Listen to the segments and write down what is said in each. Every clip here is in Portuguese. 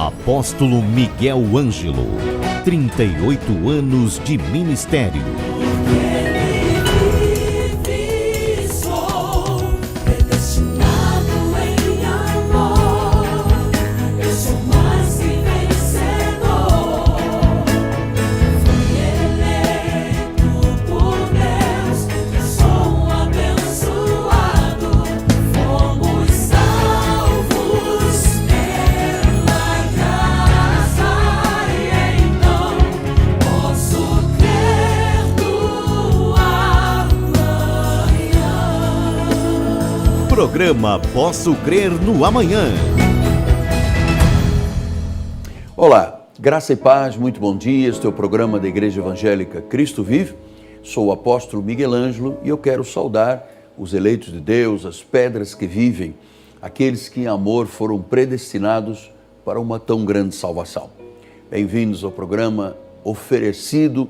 Apóstolo Miguel Ângelo, 38 anos de ministério. Programa Posso Crer no Amanhã. Olá, graça e paz, muito bom dia. Este é o programa da Igreja Evangélica Cristo Vive. Sou o apóstolo Miguel Ângelo e eu quero saudar os eleitos de Deus, as pedras que vivem, aqueles que em amor foram predestinados para uma tão grande salvação. Bem-vindos ao programa oferecido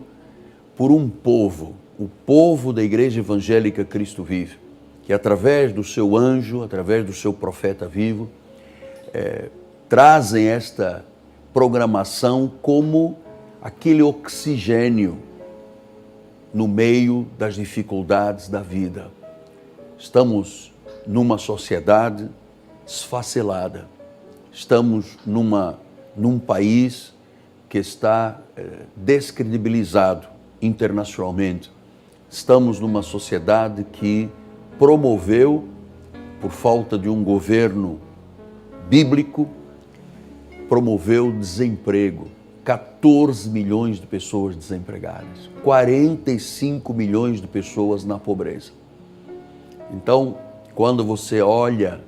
por um povo, o povo da Igreja Evangélica Cristo Vive, que através do seu anjo, através do seu profeta vivo, trazem esta programação como aquele oxigênio no meio das dificuldades da vida. Estamos numa sociedade esfacelada, estamos num país que está descredibilizado internacionalmente, estamos numa sociedade que promoveu, por falta de um governo bíblico, promoveu desemprego. 14 milhões de pessoas desempregadas, 45 milhões de pessoas na pobreza. Então, quando você olha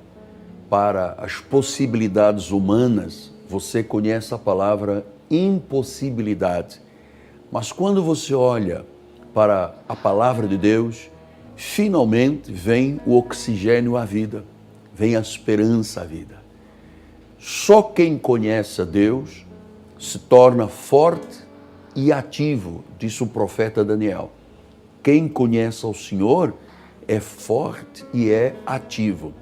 para as possibilidades humanas, você conhece a palavra impossibilidade. Mas quando você olha para a palavra de Deus, finalmente vem o oxigênio à vida, vem a esperança à vida. Só quem conhece a Deus se torna forte e ativo, disse o profeta Daniel. Quem conhece ao Senhor é forte e é ativo.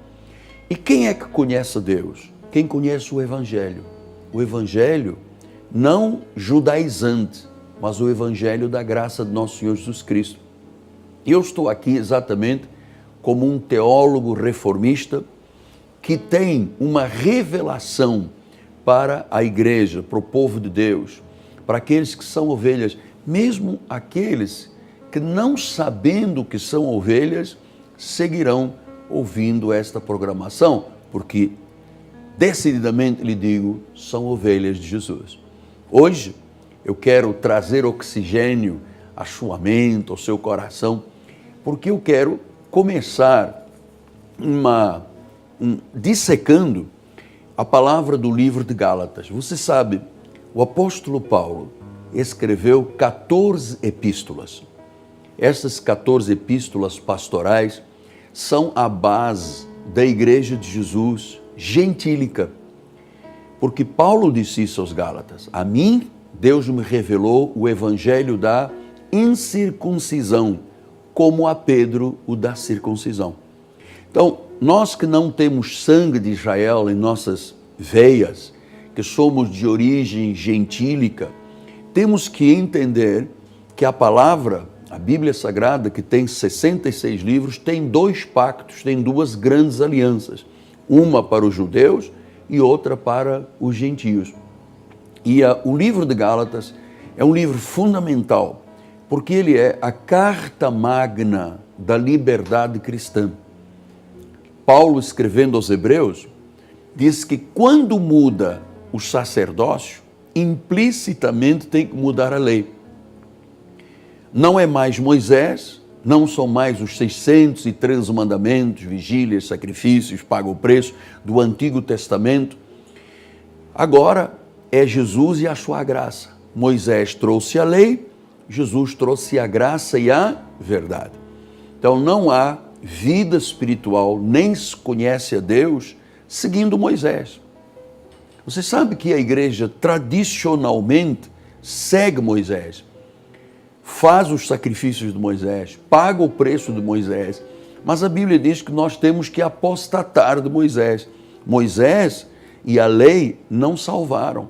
E quem é que conhece a Deus? Quem conhece o Evangelho. O Evangelho não judaizante, mas o Evangelho da graça de nosso Senhor Jesus Cristo. Eu estou aqui exatamente como um teólogo reformista que tem uma revelação para a igreja, para o povo de Deus, para aqueles que são ovelhas, mesmo aqueles que não sabendo que são ovelhas, seguirão ouvindo esta programação, porque decididamente lhe digo, são ovelhas de Jesus. Hoje eu quero trazer oxigênio à sua mente, ao seu coração, porque eu quero começar dissecando a palavra do livro de Gálatas. Você sabe, o apóstolo Paulo escreveu 14 epístolas. Essas 14 epístolas pastorais são a base da Igreja de Jesus gentílica, porque Paulo disse isso aos Gálatas: a mim Deus me revelou o evangelho da incircuncisão, como a Pedro o da circuncisão. Então, nós que não temos sangue de Israel em nossas veias, que somos de origem gentílica, temos que entender que a palavra, a Bíblia Sagrada, que tem 66 livros, tem dois pactos, tem duas grandes alianças, uma para os judeus e outra para os gentios. E o livro de Gálatas é um livro fundamental, porque ele é a carta magna da liberdade cristã. Paulo, escrevendo aos Hebreus, diz que quando muda o sacerdócio, implicitamente tem que mudar a lei. Não é mais Moisés, não são mais os 613 mandamentos, vigílias, sacrifícios, paga o preço do Antigo Testamento. Agora é Jesus e a sua graça. Moisés trouxe a lei, Jesus trouxe a graça e a verdade. Então não há vida espiritual, nem se conhece a Deus seguindo Moisés. Você sabe que a igreja tradicionalmente segue Moisés, faz os sacrifícios de Moisés, paga o preço de Moisés, mas a Bíblia diz que nós temos que apostatar de Moisés. Moisés, e a lei não salvaram.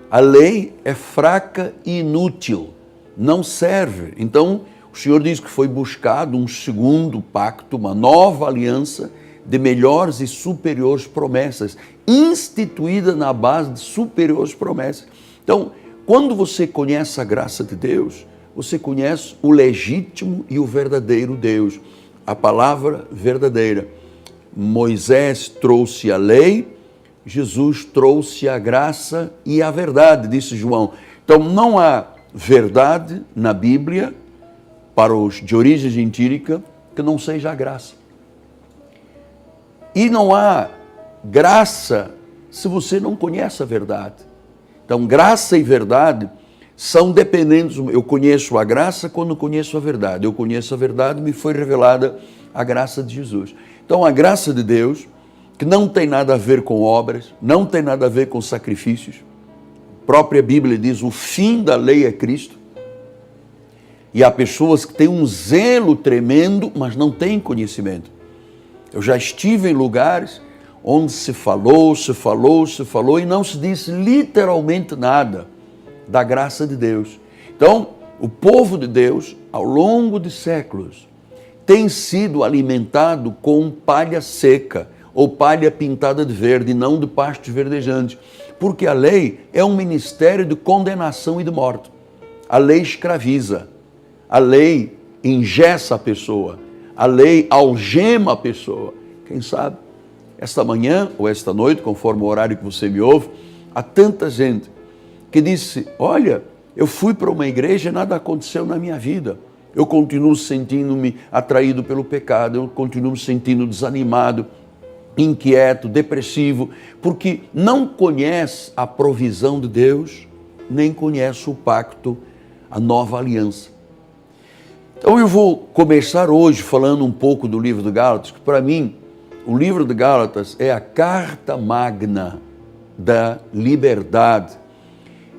A lei é fraca e inútil, não serve. Então, o Senhor diz que foi buscado um segundo pacto, uma nova aliança de melhores e superiores promessas, instituída na base de superiores promessas. Então, quando você conhece a graça de Deus, você conhece o legítimo e o verdadeiro Deus, a palavra verdadeira. Moisés trouxe a lei, Jesus trouxe a graça e a verdade, disse João. Então, não há verdade na Bíblia, para os de origem gentílica, que não seja a graça. E não há graça se você não conhece a verdade. Então, graça e verdade são dependentes. Eu conheço a graça quando conheço a verdade. Eu conheço a verdade, me foi revelada a graça de Jesus. Então, a graça de Deus, que não tem nada a ver com obras, não tem nada a ver com sacrifícios. A própria Bíblia diz, o fim da lei é Cristo. E há pessoas que têm um zelo tremendo, mas não têm conhecimento. Eu já estive em lugares onde se falou e não se disse literalmente nada da graça de Deus. Então, o povo de Deus, ao longo de séculos, tem sido alimentado com palha seca ou palha pintada de verde, e não de pastos verdejantes, porque a lei é um ministério de condenação e de morte. A lei escraviza, a lei engessa a pessoa, a lei algema a pessoa. Quem sabe, esta manhã ou esta noite, conforme o horário que você me ouve, há tanta gente que disse, olha, eu fui para uma igreja e nada aconteceu na minha vida. Eu continuo sentindo-me atraído pelo pecado, eu continuo me sentindo desanimado, inquieto, depressivo, porque não conhece a provisão de Deus, nem conhece o pacto, a nova aliança. Então eu vou começar hoje falando um pouco do livro de Gálatas, que para mim, o livro de Gálatas é a carta magna da liberdade,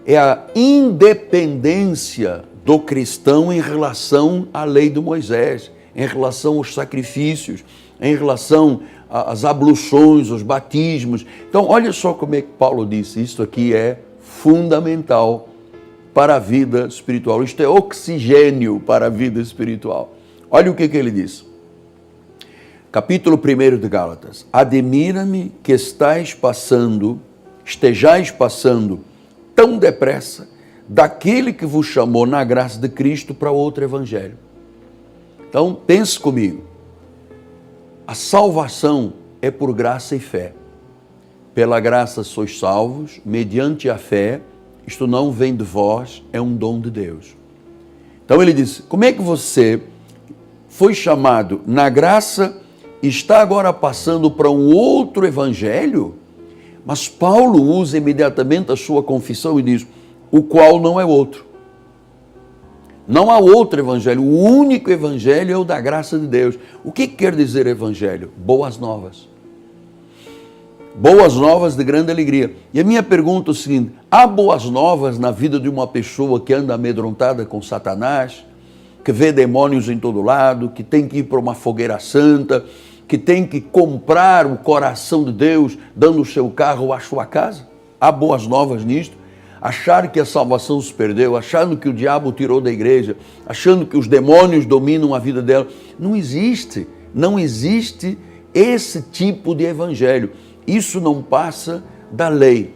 é a independência do cristão em relação à lei de Moisés, em relação aos sacrifícios, em relação às abluções, aos batismos. Então, olha só como é que Paulo disse, isso aqui é fundamental para a vida espiritual, isto é oxigênio para a vida espiritual. Olha o que ele diz. Capítulo 1 de Gálatas. Admira-me que estejais passando tão depressa daquele que vos chamou na graça de Cristo para outro evangelho. Então, pense comigo. A salvação é por graça e fé. Pela graça sois salvos, mediante a fé, isto não vem de vós, é um dom de Deus. Então ele diz, como é que você foi chamado na graça e está agora passando para um outro evangelho? Mas Paulo usa imediatamente a sua confissão e diz, o qual não é outro. Não há outro evangelho, o único evangelho é o da graça de Deus. O que quer dizer evangelho? Boas novas. Boas novas de grande alegria. E a minha pergunta é o seguinte, há boas novas na vida de uma pessoa que anda amedrontada com Satanás, que vê demônios em todo lado, que tem que ir para uma fogueira santa, que tem que comprar o coração de Deus, dando o seu carro ou a sua casa? Há boas novas nisto? Achar que a salvação se perdeu, achando que o diabo tirou da igreja, achando que os demônios dominam a vida dela. Não existe esse tipo de evangelho. Isso não passa da lei.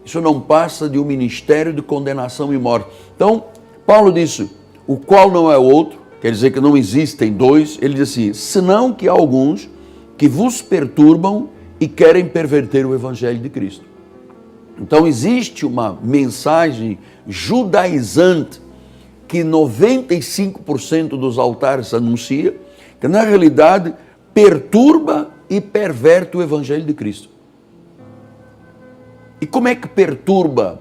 Isso não passa de um ministério de condenação e morte. Então, Paulo disse, o qual não é outro, quer dizer que não existem dois. Ele diz assim, senão que há alguns que vos perturbam e querem perverter o evangelho de Cristo. Então existe uma mensagem judaizante que 95% dos altares anuncia, que na realidade perturba e perverte o evangelho de Cristo. E como é que perturba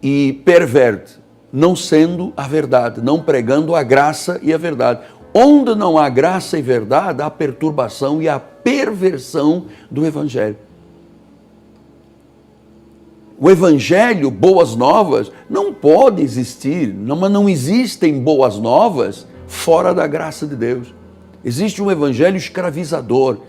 e perverte? Não sendo a verdade, não pregando a graça e a verdade. Onde não há graça e verdade, há perturbação e a perversão do evangelho. O evangelho, boas novas, não pode existir, não existem boas novas fora da graça de Deus. Existe um evangelho escravizador,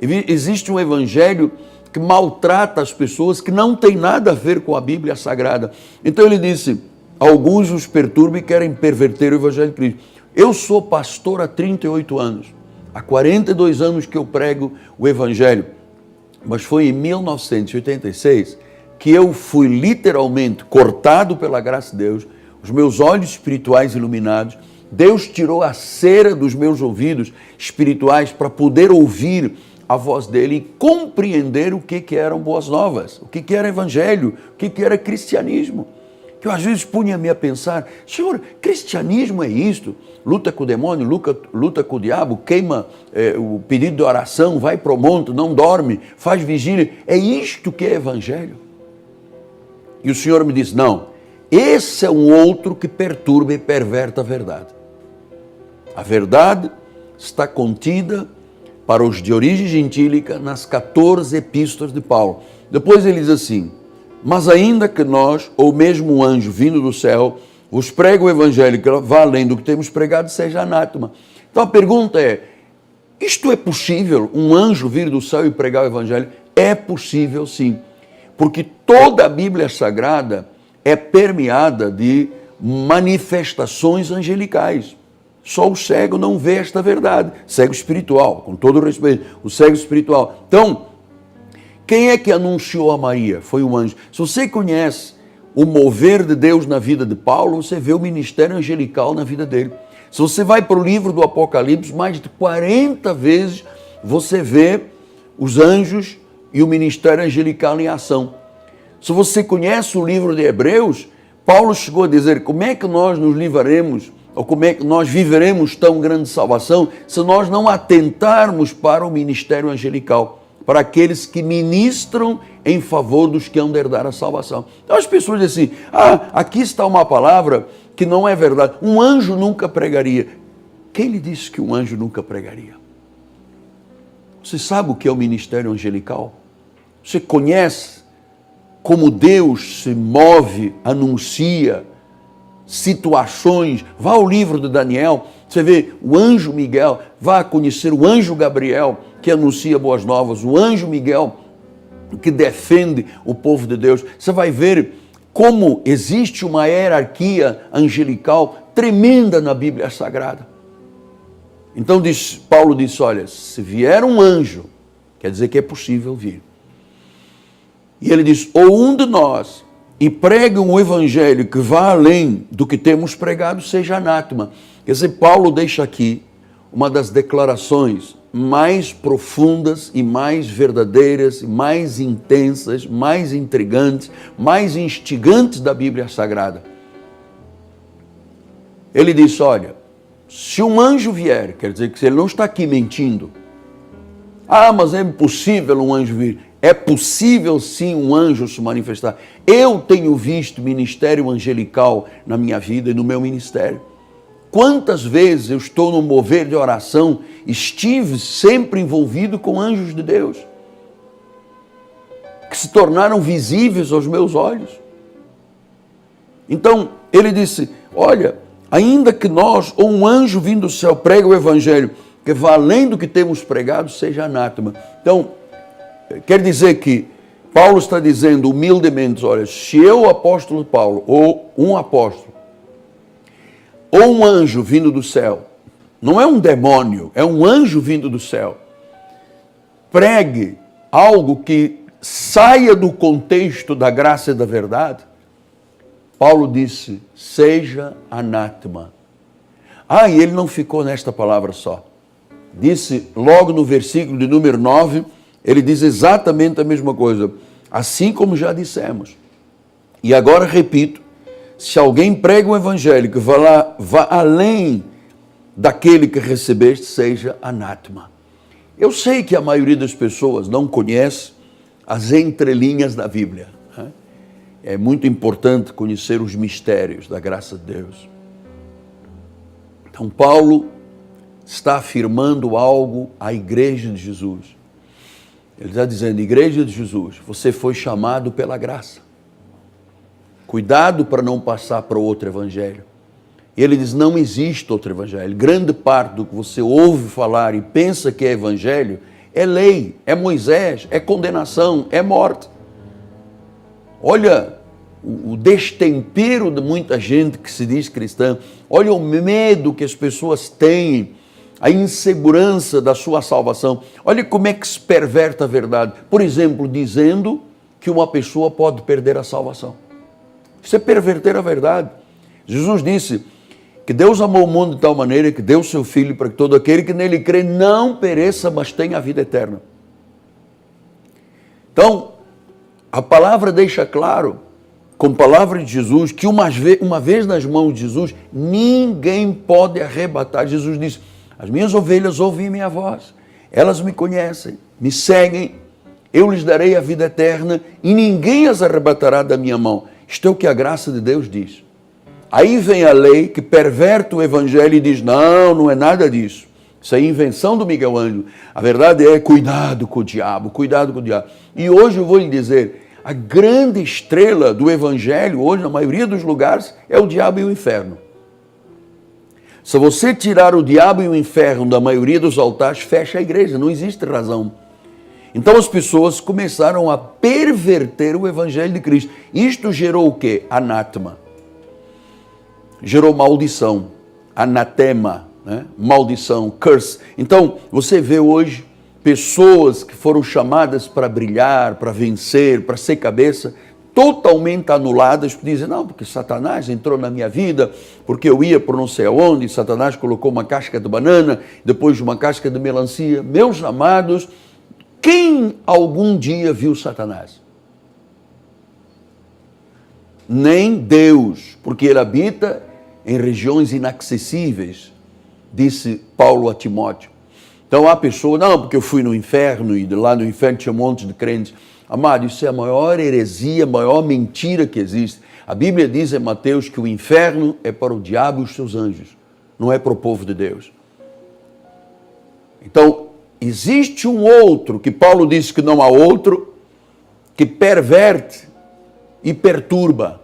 existe um evangelho que maltrata as pessoas, que não tem nada a ver com a Bíblia Sagrada. Então ele disse, alguns os perturbam e querem perverter o Evangelho de Cristo. Eu sou pastor há 38 anos, há 42 anos que eu prego o Evangelho, mas foi em 1986 que eu fui literalmente cortado pela graça de Deus, os meus olhos espirituais iluminados, Deus tirou a cera dos meus ouvidos espirituais para poder ouvir a voz dele e compreender o que eram boas novas, o que era evangelho, o que era cristianismo. Que eu às vezes punha-me a pensar, Senhor, cristianismo é isto? Luta com o demônio, luta com o diabo, queima o pedido de oração, vai para o monte, não dorme, faz vigília. É isto que é evangelho? E o Senhor me disse, não, esse é um outro que perturba e perverte a verdade. A verdade está contida para os de origem gentílica nas 14 epístolas de Paulo. Depois ele diz assim, mas ainda que nós, ou mesmo um anjo vindo do céu, vos prega o evangelho que vá além do que temos pregado, seja anátema. Então a pergunta é, isto é possível, um anjo vir do céu e pregar o evangelho? É possível sim, porque toda a Bíblia Sagrada é permeada de manifestações angelicais. Só o cego não vê esta verdade. Cego espiritual, com todo o respeito, o cego espiritual. Então, quem é que anunciou a Maria? Foi um anjo. Se você conhece o mover de Deus na vida de Paulo, você vê o ministério angelical na vida dele. Se você vai para o livro do Apocalipse, mais de 40 vezes você vê os anjos e o ministério angelical em ação. Se você conhece o livro de Hebreus, Paulo chegou a dizer, como é que nós nos livraremos, ou como é que nós viveremos tão grande salvação, se nós não atentarmos para o ministério angelical, para aqueles que ministram em favor dos que hão de herdar a salvação. Então as pessoas dizem assim, aqui está uma palavra que não é verdade, um anjo nunca pregaria. Quem lhe disse que um anjo nunca pregaria? Você sabe o que é o ministério angelical? Você conhece como Deus se move, anuncia situações? Vá ao livro de Daniel, você vê o anjo Miguel, vá conhecer o anjo Gabriel, que anuncia boas novas, o anjo Miguel, que defende o povo de Deus. Você vai ver como existe uma hierarquia angelical tremenda na Bíblia Sagrada. Então Paulo disse, olha, se vier um anjo, quer dizer que é possível vir. E ele diz, ou um de nós, e pregue um evangelho que vá além do que temos pregado, seja anátema. Quer dizer, Paulo deixa aqui uma das declarações mais profundas e mais verdadeiras, mais intensas, mais intrigantes, mais instigantes da Bíblia Sagrada. Ele diz, olha, se um anjo vier, quer dizer que ele não está aqui mentindo. Mas é impossível um anjo vir. É possível sim um anjo se manifestar. Eu tenho visto ministério angelical na minha vida e no meu ministério. Quantas vezes eu estou no mover de oração, estive sempre envolvido com anjos de Deus, que se tornaram visíveis aos meus olhos. Então, ele disse, olha, ainda que nós, ou um anjo vindo do céu, prega o evangelho, que vá além do que temos pregado, seja anátema. Então, quer dizer que Paulo está dizendo humildemente, olha, se eu, o apóstolo Paulo, ou um apóstolo, ou um anjo vindo do céu, não é um demônio, é um anjo vindo do céu, pregue algo que saia do contexto da graça e da verdade, Paulo disse, seja anátema. E ele não ficou nesta palavra só. Disse logo no versículo de número 9, ele diz exatamente a mesma coisa, assim como já dissemos. E agora repito, se alguém prega o evangelho que vá além daquele que recebeste, seja anátema. Eu sei que a maioria das pessoas não conhece as entrelinhas da Bíblia. É muito importante conhecer os mistérios da graça de Deus. Então Paulo está afirmando algo à igreja de Jesus. Ele está dizendo, igreja de Jesus, você foi chamado pela graça. Cuidado para não passar para outro evangelho. E ele diz, não existe outro evangelho. Grande parte do que você ouve falar e pensa que é evangelho, é lei, é Moisés, é condenação, é morte. Olha o destempero de muita gente que se diz cristã, olha o medo que as pessoas têm, a insegurança da sua salvação. Olha como é que se perverte a verdade. Por exemplo, dizendo que uma pessoa pode perder a salvação. Isso é perverter a verdade. Jesus disse que Deus amou o mundo de tal maneira que deu seu Filho para que todo aquele que nele crê não pereça, mas tenha a vida eterna. Então, a palavra deixa claro, com a palavra de Jesus, que uma vez nas mãos de Jesus, ninguém pode arrebatar. Jesus disse, as minhas ovelhas ouvem minha voz, elas me conhecem, me seguem, eu lhes darei a vida eterna e ninguém as arrebatará da minha mão. Isto é o que a graça de Deus diz. Aí vem a lei que perverte o evangelho e diz, não é nada disso. Isso é invenção do Miguel Ângelo. A verdade é, cuidado com o diabo, cuidado com o diabo. E hoje eu vou lhe dizer, a grande estrela do evangelho, hoje na maioria dos lugares, é o diabo e o inferno. Se você tirar o diabo e o inferno da maioria dos altares, fecha a igreja, não existe razão. Então as pessoas começaram a perverter o evangelho de Cristo. Isto gerou o quê? Anátema. Gerou maldição, anatema, né? Maldição, curse. Então você vê hoje pessoas que foram chamadas para brilhar, para vencer, para ser cabeça, totalmente anuladas, porque dizem, não, porque Satanás entrou na minha vida, porque eu ia por não sei aonde, Satanás colocou uma casca de banana, depois uma casca de melancia. Meus amados, quem algum dia viu Satanás? Nem Deus, porque ele habita em regiões inacessíveis, disse Paulo a Timóteo. Então há pessoa, não, porque eu fui no inferno e lá no inferno tinha um monte de crentes. Amado, isso é a maior heresia, a maior mentira que existe. A Bíblia diz em Mateus que o inferno é para o diabo e os seus anjos, não é para o povo de Deus. Então, existe um outro, que Paulo disse que não há outro, que perverte e perturba.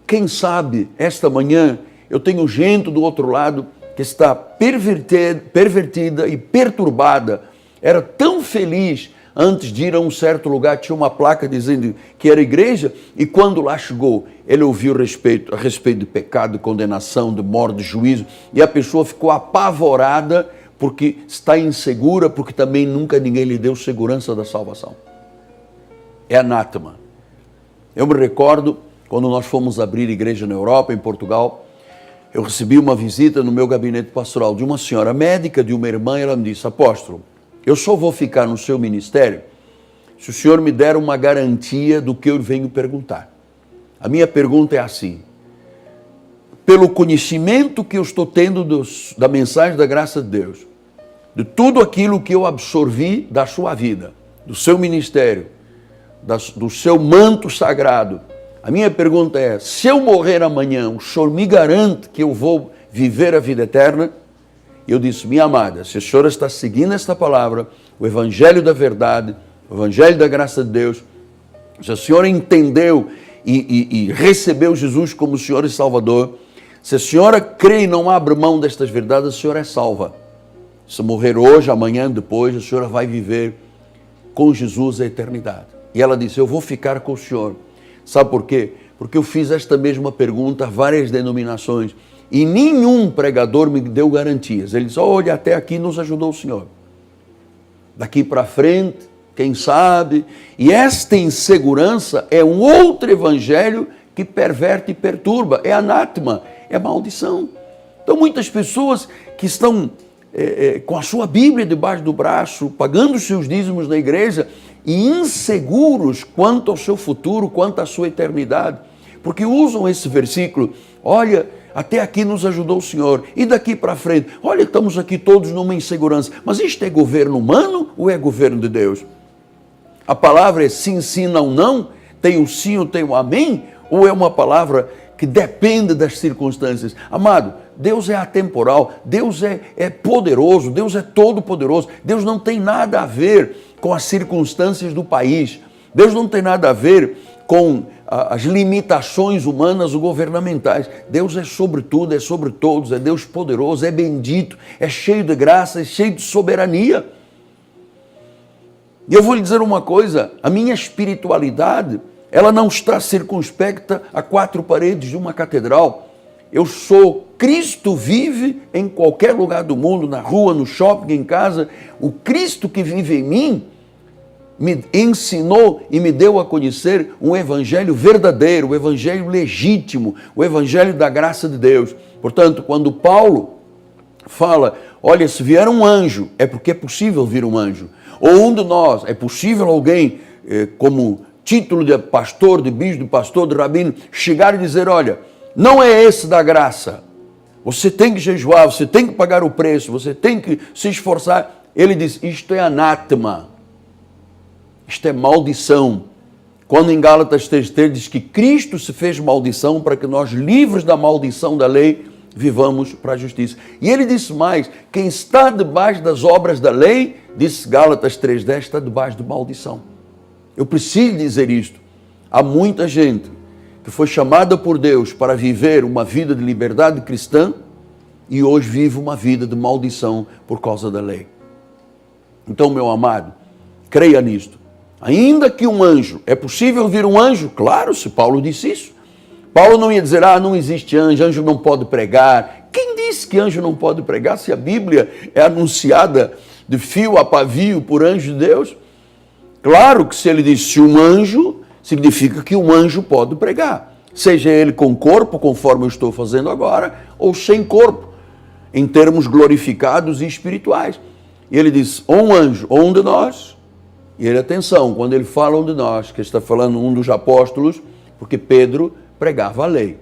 Quem sabe, esta manhã, eu tenho gente do outro lado que está pervertida e perturbada. Era tão feliz antes de ir a um certo lugar, tinha uma placa dizendo que era igreja, e quando lá chegou, ele ouviu a respeito de pecado, de condenação, de morte, de juízo, e a pessoa ficou apavorada porque está insegura, porque também nunca ninguém lhe deu segurança da salvação. É anátema. Eu me recordo, quando nós fomos abrir igreja na Europa, em Portugal, eu recebi uma visita no meu gabinete pastoral de uma senhora médica, de uma irmã, e ela me disse, apóstolo, eu só vou ficar no seu ministério se o senhor me der uma garantia do que eu venho perguntar. A minha pergunta é assim, pelo conhecimento que eu estou tendo da mensagem da graça de Deus, de tudo aquilo que eu absorvi da sua vida, do seu ministério, do seu manto sagrado, a minha pergunta é, se eu morrer amanhã, o senhor me garante que eu vou viver a vida eterna? Eu disse, minha amada, se a senhora está seguindo esta palavra, o evangelho da verdade, o evangelho da graça de Deus, se a senhora entendeu e recebeu Jesus como Senhor e Salvador, se a senhora crê e não abre mão destas verdades, a senhora é salva. Se morrer hoje, amanhã, depois, a senhora vai viver com Jesus a eternidade. E ela disse, eu vou ficar com o senhor. Sabe por quê? Porque eu fiz esta mesma pergunta a várias denominações e nenhum pregador me deu garantias. Ele disse, olha, até aqui nos ajudou o senhor. Daqui para frente, quem sabe? E esta insegurança é um outro evangelho que perverte e perturba. É anátema, é maldição. Então muitas pessoas que estão com a sua Bíblia debaixo do braço, pagando os seus dízimos na igreja e inseguros quanto ao seu futuro, quanto à sua eternidade, porque usam esse versículo, olha, até aqui nos ajudou o Senhor, e daqui para frente, olha, estamos aqui todos numa insegurança, mas isto é governo humano ou é governo de Deus? A palavra é sim, sim, não, não, tem o sim ou tem o amém, ou é uma palavra que depende das circunstâncias? Amado, Deus é atemporal, Deus é poderoso, Deus é todo-poderoso, Deus não tem nada a ver com as circunstâncias do país, Deus não tem nada a ver com as limitações humanas ou governamentais. Deus é sobre tudo, é sobre todos, é Deus poderoso, é bendito, é cheio de graça, é cheio de soberania. E eu vou lhe dizer uma coisa, a minha espiritualidade, ela não está circunspecta a quatro paredes de uma catedral. Eu sou, Cristo vive em qualquer lugar do mundo, na rua, no shopping, em casa. O Cristo que vive em mim me ensinou e me deu a conhecer um evangelho verdadeiro, um evangelho legítimo, o evangelho da graça de Deus. Portanto, quando Paulo fala, olha, se vier um anjo, é porque é possível vir um anjo. Ou um de nós, é possível alguém, como título de pastor, de bispo, de pastor, de rabino, chegar e dizer, olha, não é esse da graça. Você tem que jejuar, você tem que pagar o preço, você tem que se esforçar. Ele diz, isto é anátema. Isto é maldição. Quando em Gálatas 3:3 diz que Cristo se fez maldição para que nós, livres da maldição da lei, vivamos para a justiça. E ele disse mais, quem está debaixo das obras da lei, disse Gálatas 3:10, está debaixo de maldição. Eu preciso dizer isto. Há muita gente que foi chamada por Deus para viver uma vida de liberdade cristã e hoje vive uma vida de maldição por causa da lei. Então, meu amado, creia nisto. Ainda que um anjo, é possível vir um anjo? Claro, se Paulo disse isso. Paulo não ia dizer, não existe anjo, anjo não pode pregar. Quem disse que anjo não pode pregar se a Bíblia é anunciada de fio a pavio por anjo de Deus? Claro que se ele disse um anjo, significa que um anjo pode pregar. Seja ele com corpo, conforme eu estou fazendo agora, ou sem corpo, em termos glorificados e espirituais. E ele diz, ou um anjo, ou um de nós. E ele, atenção, quando ele fala um de nós, que está falando um dos apóstolos, porque Pedro pregava a lei.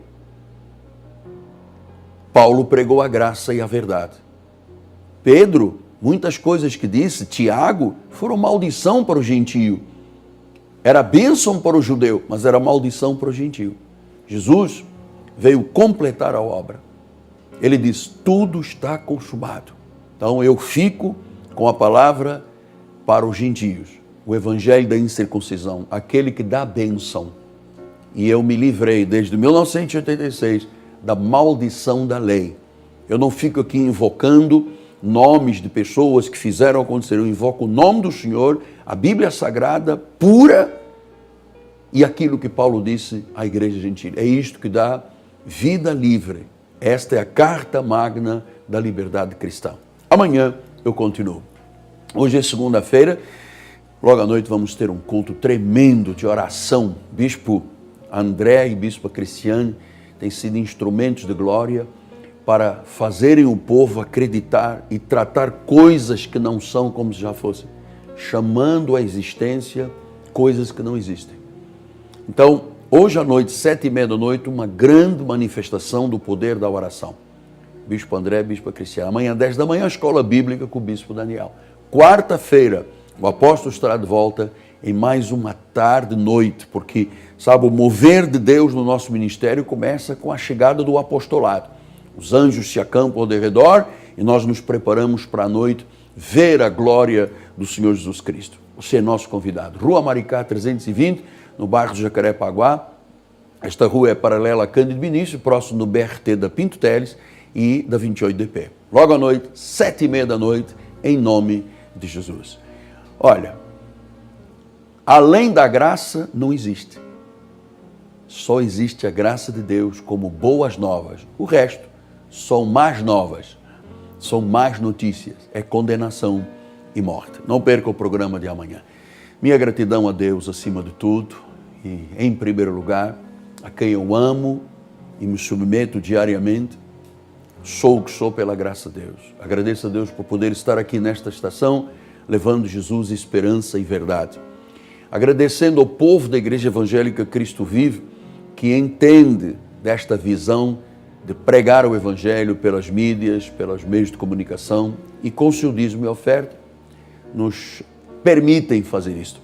Paulo pregou a graça e a verdade. Pedro, muitas coisas que disse, Tiago, foram maldição para o gentio. Era bênção para o judeu, mas era maldição para o gentio. Jesus veio completar a obra. Ele diz, tudo está consumado. Então eu fico com a palavra para os gentios. O evangelho da incircuncisão, aquele que dá bênção. E eu me livrei desde 1986 da maldição da lei. Eu não fico aqui invocando nomes de pessoas que fizeram acontecer. Eu invoco o nome do Senhor, a Bíblia Sagrada, pura, e aquilo que Paulo disse à igreja gentil. É isto que dá vida livre. Esta é a carta magna da liberdade cristã. Amanhã eu continuo. Hoje é segunda-feira. Logo à noite vamos ter um culto tremendo de oração. Bispo André e Bispa Cristiane têm sido instrumentos de glória para fazerem o povo acreditar e tratar coisas que não são como se já fossem, chamando à existência coisas que não existem. Então, hoje à noite, 7:30 uma grande manifestação do poder da oração. Bispo André, Bispa Cristiane. Amanhã, 10 da manhã, a escola bíblica com o Bispo Daniel. Quarta-feira, o apóstolo estará de volta em mais uma tarde-noite, porque, sabe, o mover de Deus no nosso ministério começa com a chegada do apostolado. Os anjos se acampam ao redor e nós nos preparamos para a noite ver a glória do Senhor Jesus Cristo. Você é nosso convidado. Rua Maricá 320, no bairro do Jacarepaguá. Esta rua é paralela a Cândido Vinícius, próximo do BRT da Pinto Teles e da 28DP. Logo à noite, 7:30, em nome de Jesus. Olha, além da graça não existe. Só existe a graça de Deus como boas novas. O resto são más novas, são más notícias, é condenação e morte. Não perca o programa de amanhã. Minha gratidão a Deus acima de tudo e, em primeiro lugar, a quem eu amo e me submeto diariamente. Sou o que sou pela graça de Deus. Agradeço a Deus por poder estar aqui nesta estação, levando Jesus esperança e verdade. Agradecendo ao povo da Igreja Evangélica Cristo Vive, que entende desta visão de pregar o Evangelho pelas mídias, pelos meios de comunicação e com seu dízimo e oferta, nos permitem fazer isto.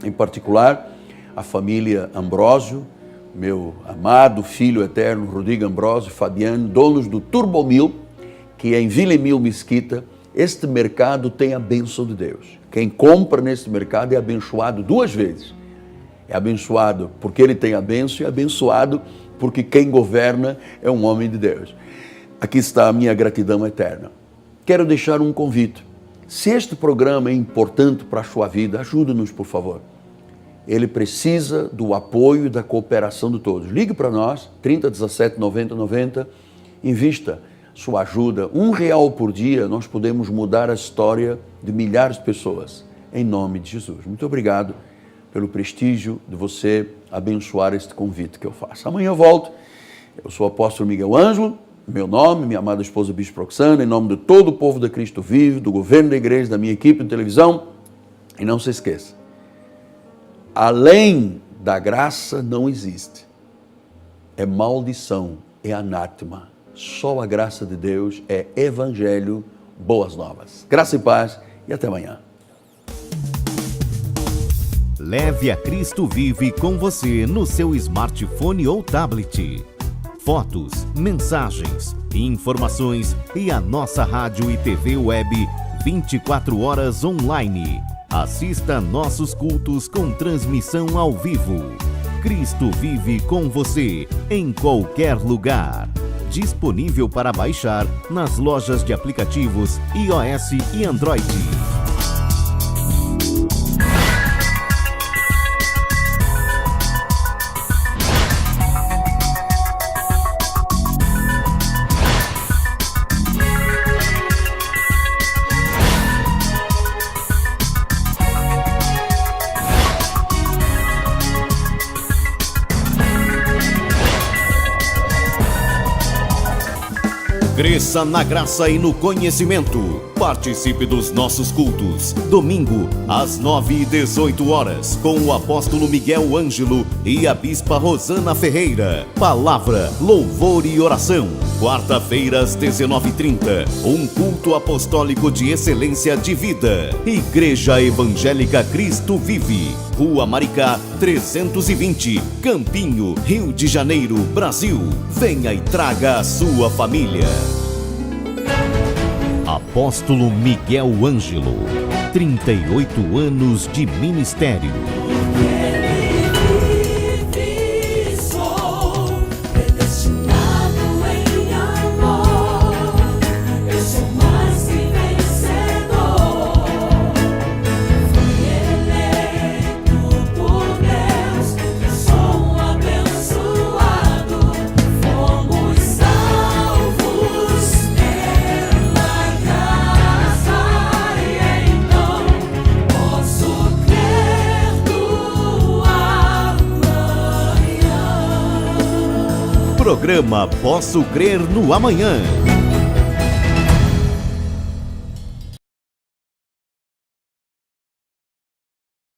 Em particular, a família Ambrósio, meu amado filho eterno, Rodrigo Ambrósio, Fabiano, donos do Turbomil, que é em Vila Emil Mesquita. Este mercado tem a bênção de Deus. Quem compra nesse mercado é abençoado duas vezes. É abençoado porque ele tem a bênção e é abençoado porque quem governa é um homem de Deus. Aqui está a minha gratidão eterna. Quero deixar um convite. Se este programa é importante para a sua vida, ajude-nos, por favor. Ele precisa do apoio e da cooperação de todos. Ligue para nós, 30 17 90 90, invista sua ajuda. R$1 por dia, nós podemos mudar a história de milhares de pessoas, em nome de Jesus. Muito obrigado pelo prestígio de você abençoar este convite que eu faço. Amanhã eu volto. Eu sou o apóstolo Miguel Ângelo, meu nome, minha amada esposa Bispo Roxana, em nome de todo o povo de Cristo vivo, do governo da igreja, da minha equipe de televisão. E não se esqueça, além da graça não existe. É maldição, é anátema. Só a graça de Deus é evangelho, boas novas. Graça e paz e até amanhã. Leve a Cristo Vive com você no seu smartphone ou tablet. Fotos, mensagens, informações e a nossa rádio e TV web 24 horas online. Assista nossos cultos com transmissão ao vivo. Cristo vive com você em qualquer lugar. Disponível para baixar nas lojas de aplicativos iOS e Android. Cresça na graça e no conhecimento. Participe dos nossos cultos. Domingo, às 9h18, com o apóstolo Miguel Ângelo e a bispa Rosana Ferreira. Palavra, louvor e oração. Quarta-feira, às 19h30, um culto apostólico de excelência de vida. Igreja Evangélica Cristo Vive. Rua Maricá, 320, Campinho, Rio de Janeiro, Brasil. Venha e traga a sua família. Apóstolo Miguel Ângelo, 38 anos de ministério. Programa Posso Crer no Amanhã.